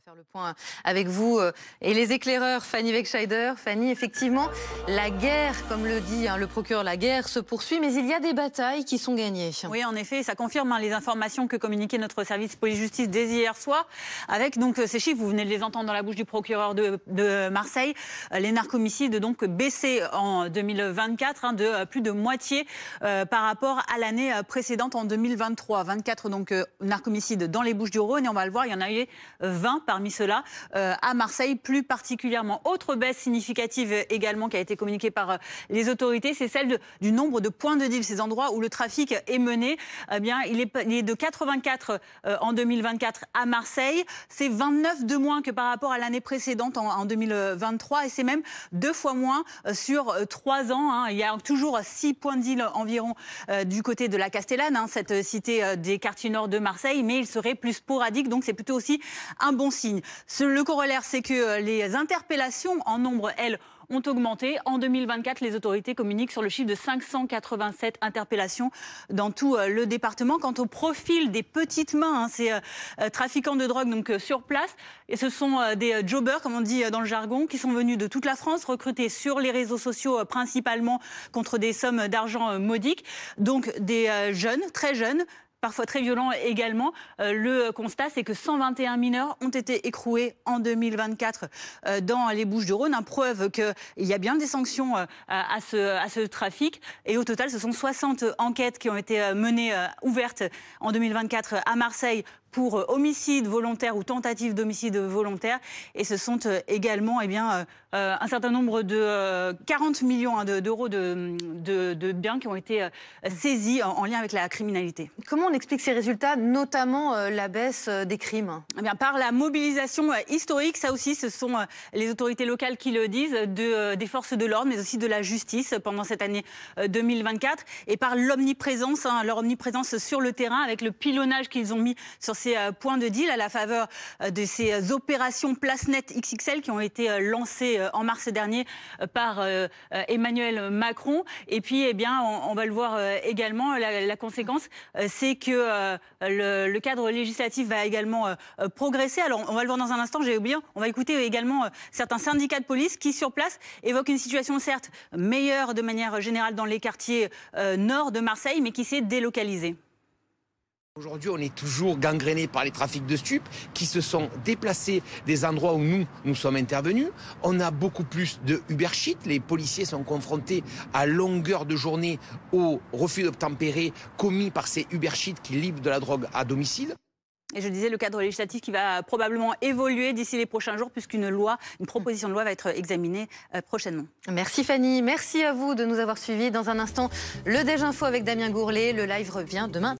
Faire le point avec vous et les éclaireurs, Fanny Wegscheider. Fanny, effectivement, la guerre, comme le dit le procureur, la guerre se poursuit, mais il y a des batailles qui sont gagnées. Oui, en effet, ça confirme les informations que communiquait notre service police-justice dès hier soir, avec donc ces chiffres, vous venez de les entendre dans la bouche du procureur de Marseille, les narcomicides donc baissé en 2024 de plus de moitié par rapport à l'année précédente en 2023. 24 donc narcomicides dans les Bouches-du-Rhône, et on va le voir, il y en a eu 20 parmi ceux-là à Marseille plus particulièrement. Autre baisse significative également qui a été communiquée par les autorités, c'est celle du nombre de points de deal, ces endroits où le trafic est mené. Eh bien, il est de 84 en 2024 à Marseille. C'est 29 de moins que par rapport à l'année précédente en 2023, et c'est même 2 fois moins sur 3 ans. Il y a toujours 6 points de deal environ du côté de la Castellane, cette cité des quartiers nord de Marseille, mais il serait plus sporadique, donc c'est plutôt aussi un bon signe. Le corollaire, c'est que les interpellations en nombre, elles, ont augmenté. En 2024, les autorités communiquent sur le chiffre de 587 interpellations dans tout le département. Quant au profil des petites mains, ces trafiquants de drogue donc sur place, et ce sont des jobbers, comme on dit dans le jargon, qui sont venus de toute la France, recrutés sur les réseaux sociaux principalement contre des sommes d'argent modiques. Donc des jeunes, très jeunes, parfois très violents également. Le constat, c'est que 121 mineurs ont été écroués en 2024 dans les Bouches-du-Rhône. Preuve qu'il y a bien des sanctions à ce trafic. Et au total, ce sont 60 enquêtes qui ont été menées, ouvertes en 2024 à Marseille pour homicide volontaire ou tentative d'homicide volontaire. Et ce sont également un certain nombre de 40 millions d'euros de biens qui ont été saisis en lien avec la criminalité. Comment on explique ces résultats, notamment la baisse des crimes? Eh bien, par la mobilisation historique, ça aussi, ce sont les autorités locales qui le disent, des forces de l'ordre, mais aussi de la justice pendant cette année 2024, et par l'omniprésence, leur omniprésence sur le terrain, avec le pilonnage qu'ils ont mis sur ces points de deal à la faveur de ces opérations Place Net XXL qui ont été lancées en mars dernier par Emmanuel Macron. Et puis, on va le voir également, la conséquence, c'est que le cadre législatif va également progresser. Alors, on va le voir dans un instant, j'ai oublié, on va écouter également certains syndicats de police qui, sur place, évoquent une situation certes meilleure de manière générale dans les quartiers nord de Marseille, mais qui s'est délocalisée. Aujourd'hui, on est toujours gangréné par les trafics de stupes qui se sont déplacés des endroits où nous sommes intervenus. On a beaucoup plus de Uber-shit. Les policiers sont confrontés à longueur de journée au refus d'obtempérer commis par ces Uber-shit qui livrent de la drogue à domicile. Et je disais, le cadre législatif qui va probablement évoluer d'ici les prochains jours, puisqu'une proposition de loi va être examinée prochainement. Merci Fanny, merci à vous de nous avoir suivis. Dans un instant, le Déj Info avec Damien Gourlet. Le live revient demain.